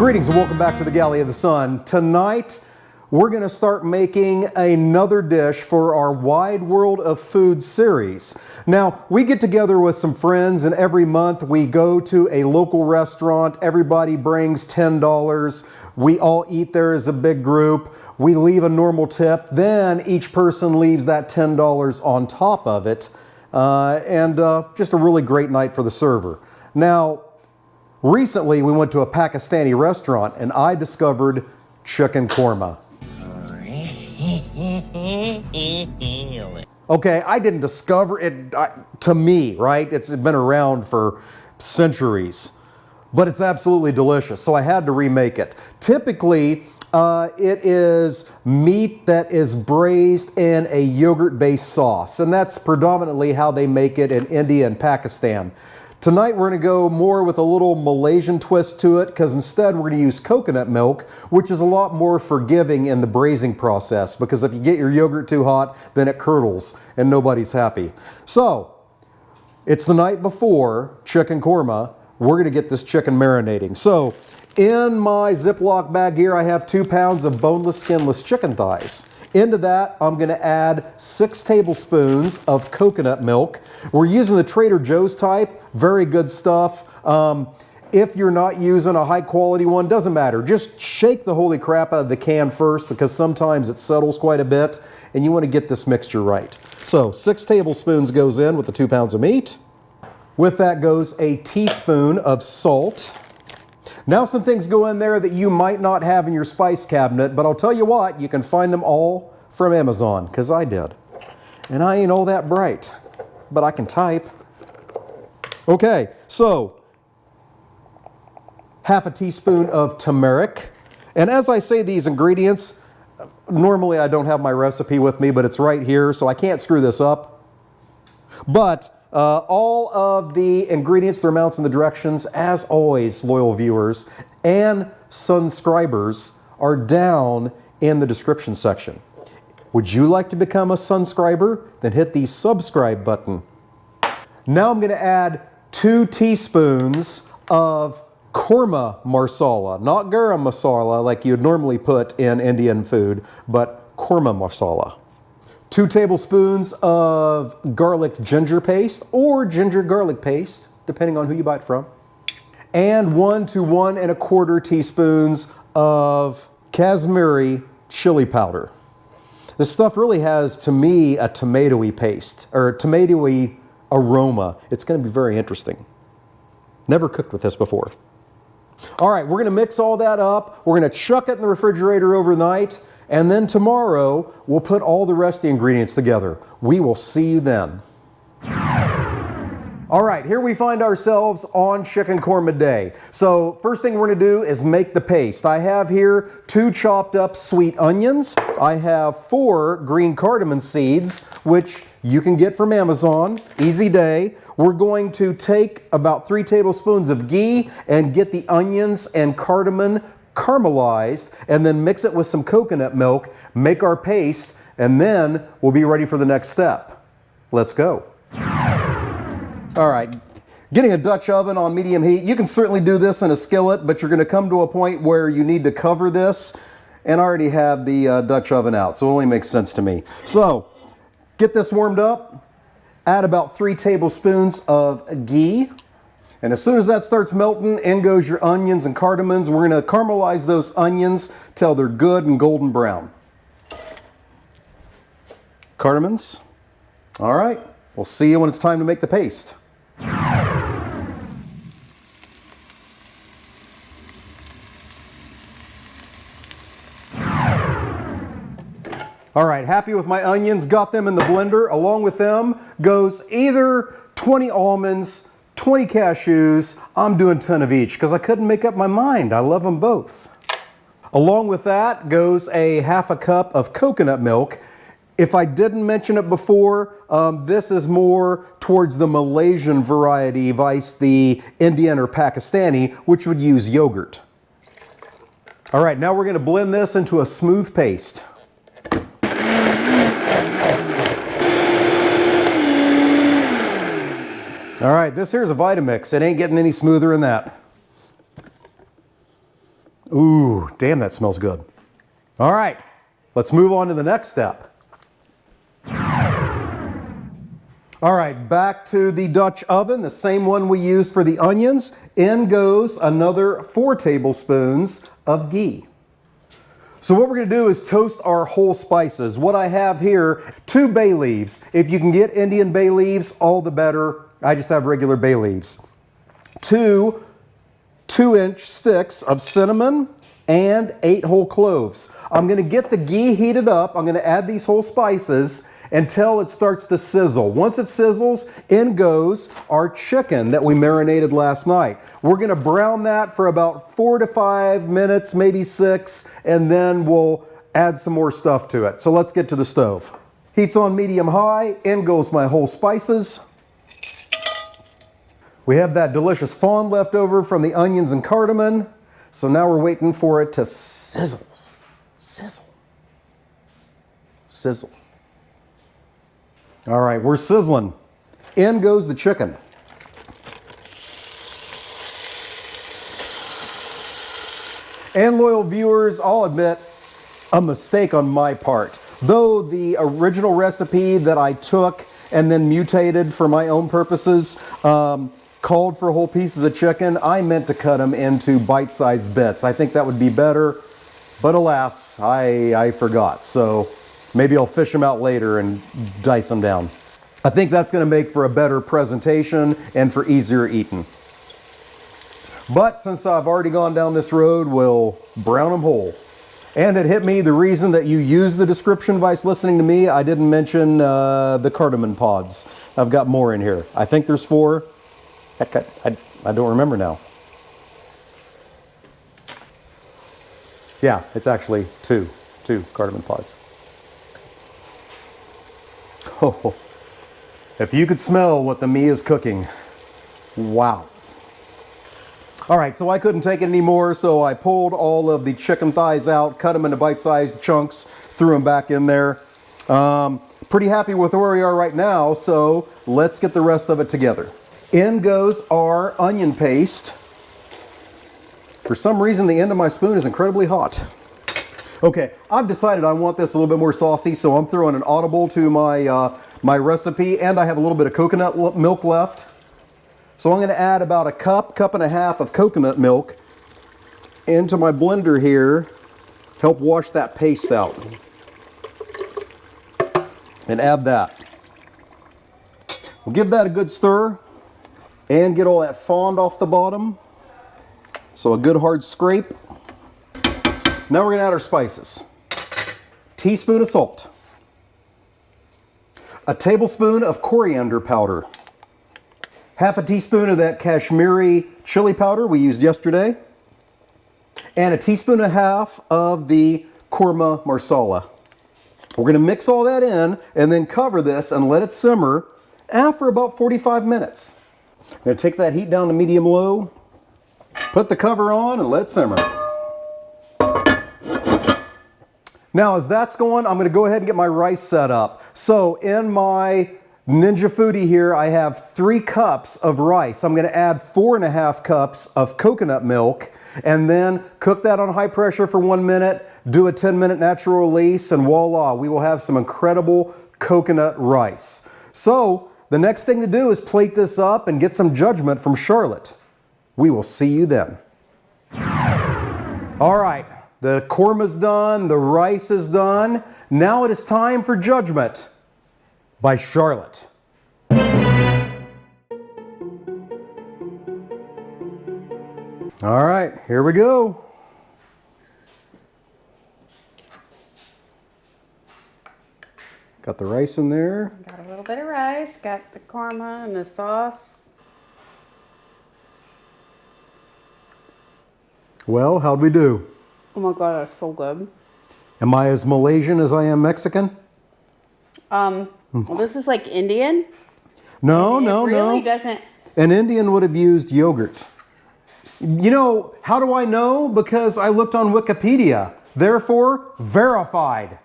Greetings and welcome back to the Galley of the Sun. Tonight, we're going to start making another dish for our Wide World of Food series. Now, we get together with some friends and every month we go to a local restaurant. Everybody brings $10. We all eat there as a big group. We leave a normal tip. Then each person leaves that $10 on top of it. Just a really great night for the server. Now, recently we went to a Pakistani restaurant and I discovered Chicken Korma. Okay, I didn't discover it to me, right? It's been around for centuries, but it's absolutely delicious, so I had to remake it. Typically, it is meat that is braised in a yogurt-based sauce, and that's predominantly how they make it in India and Pakistan. Tonight we're going to go more with a little Malaysian twist to it, because instead we're going to use coconut milk, which is a lot more forgiving in the braising process, because if you get your yogurt too hot, then it curdles and nobody's happy. So, it's the night before Chicken Korma. We're going to get this chicken marinating. So, in my Ziploc bag here, I have 2 pounds of boneless, skinless chicken thighs. Into that, I'm going to add 6 tablespoons of coconut milk. We're using the Trader Joe's type. Very good stuff. If you're not using a high quality one, doesn't matter. Just shake the holy crap out of the can first, because sometimes it settles quite a bit and you want to get this mixture right. So 6 tablespoons goes in with the 2 pounds of meat. With that goes a teaspoon of salt. Now some things go in there that you might not have in your spice cabinet, but I'll tell you what, you can find them all from Amazon, because I did. And I ain't all that bright, but I can type. Okay, so half a teaspoon of turmeric. And as I say these ingredients, normally I don't have my recipe with me, but it's right here, so I can't screw this up. But all of the ingredients, their amounts, and the directions, as always, loyal viewers and sunscribers, are down in the description section. Would you like to become a sunscriber? Then hit the subscribe button. Now I'm going to add 2 teaspoons of korma masala, not garam masala like you'd normally put in Indian food, but korma masala. 2 tablespoons of garlic ginger paste, or ginger garlic paste, depending on who you buy it from. And 1 to 1 1/4 teaspoons of Kashmiri chili powder. This stuff really has, to me, a tomatoey paste, or a tomatoey aroma. It's going to be very interesting. Never cooked with this before. All right, we're going to mix all that up. We're going to chuck it in the refrigerator overnight. And then tomorrow, we'll put all the rest of the ingredients together. We will see you then. All right, here we find ourselves on Chicken Korma Day. So first thing we're going to do is make the paste. I have here 2 chopped up sweet onions. I have 4 green cardamom seeds, which you can get from Amazon. Easy day. We're going to take about 3 tablespoons of ghee and get the onions and cardamom caramelized, and then mix it with some coconut milk, make our paste, and then we'll be ready for the next step. Let's go. All right, getting a Dutch oven on medium heat. You can certainly do this in a skillet, but you're going to come to a point where you need to cover this, and I already have the Dutch oven out, so it only makes sense to me. So, get this warmed up, add about 3 tablespoons of ghee. And as soon as that starts melting, in goes your onions and cardamoms. We're going to caramelize those onions till they're good and golden brown. Cardamoms. All right, we'll see you when it's time to make the paste. All right, happy with my onions, got them in the blender. Along with them goes either 20 almonds, 20 cashews. I'm doing 10 of each because I couldn't make up my mind. I love them both. Along with that goes a half a cup of coconut milk. If I didn't mention it before, this is more towards the Malaysian variety, vice the Indian or Pakistani, which would use yogurt. All right, now we're going to blend this into a smooth paste. All right, this here's a Vitamix. It ain't getting any smoother than that. Ooh, damn, that smells good. All right, let's move on to the next step. All right, back to the Dutch oven, the same one we used for the onions. In goes another 4 tablespoons of ghee. So what we're going to do is toast our whole spices. What I have here, 2 bay leaves. If you can get Indian bay leaves, all the better. I just have regular bay leaves. 2 2-inch sticks of cinnamon and 8 whole cloves. I'm going to get the ghee heated up. I'm going to add these whole spices until it starts to sizzle. Once it sizzles, in goes our chicken that we marinated last night. We're going to brown that for about 4 to 5 minutes, maybe 6, and then we'll add some more stuff to it. So let's get to the stove. Heat's on medium-high. In goes my whole spices. We have that delicious fond left over from the onions and cardamom. So now we're waiting for it to sizzle. Sizzle. Sizzle. All right, we're sizzling. In goes the chicken. And loyal viewers, I'll admit, a mistake on my part. Though the original recipe that I took and then mutated for my own purposes called for whole pieces of chicken, I meant to cut them into bite-sized bits. I think that would be better, but alas, I forgot. So maybe I'll fish them out later and dice them down. I think that's going to make for a better presentation and for easier eating. But since I've already gone down this road, we'll brown them whole. And it hit me, the reason that you use the description device listening to me, I didn't mention the cardamom pods. I've got more in here. I think there's 4. Heck, I don't remember now. Yeah, it's actually 2 cardamom pods. Oh, if you could smell what the me is cooking, wow. All right, so I couldn't take it anymore, so I pulled all of the chicken thighs out, cut them into bite-sized chunks, threw them back in there. Pretty happy with where we are right now, so let's get the rest of it together. In goes our onion paste. For some reason, the end of my spoon is incredibly hot. Okay, I've decided I want this a little bit more saucy, so I'm throwing an audible to my recipe, and I have a little bit of coconut milk left. So I'm going to add about a cup and a half of coconut milk into my blender here, help wash that paste out. And add that. We'll give that a good stir and get all that fond off the bottom. So a good hard scrape. Now we're going to add our spices. Teaspoon of salt. A tablespoon of coriander powder. Half a teaspoon of that Kashmiri chili powder we used yesterday. And a teaspoon and a half of the Korma masala. We're going to mix all that in and then cover this and let it simmer for about 45 minutes. I'm going to take that heat down to medium-low, put the cover on, and let it simmer. Now, as that's going, I'm going to go ahead and get my rice set up. So in my Ninja Foodie here, I have 3 cups of rice. I'm going to add 4.5 cups of coconut milk and then cook that on high pressure for 1 minute, do a 10-minute natural release, and voila, we will have some incredible coconut rice. So the next thing to do is plate this up and get some judgment from Charlotte. We will see you then. All right, the korma's done, the rice is done. Now it is time for judgment by Charlotte. All right, here we go. Got the rice in there. Got a little bit of rice, got the korma and the sauce. Well, how'd we do? Oh my God, that's so good. Am I as Malaysian as I am Mexican? Well, this is like Indian. No, It really doesn't. An Indian would have used yogurt. You know, how do I know? Because I looked on Wikipedia. Therefore, verified.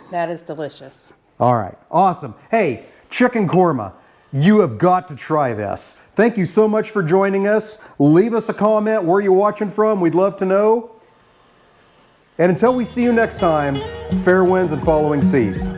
That is delicious. All right, awesome. Hey, chicken korma. You have got to try this. Thank you so much for joining us. Leave us a comment where you're watching from. We'd love to know. And until we see you next time, fair winds and following seas.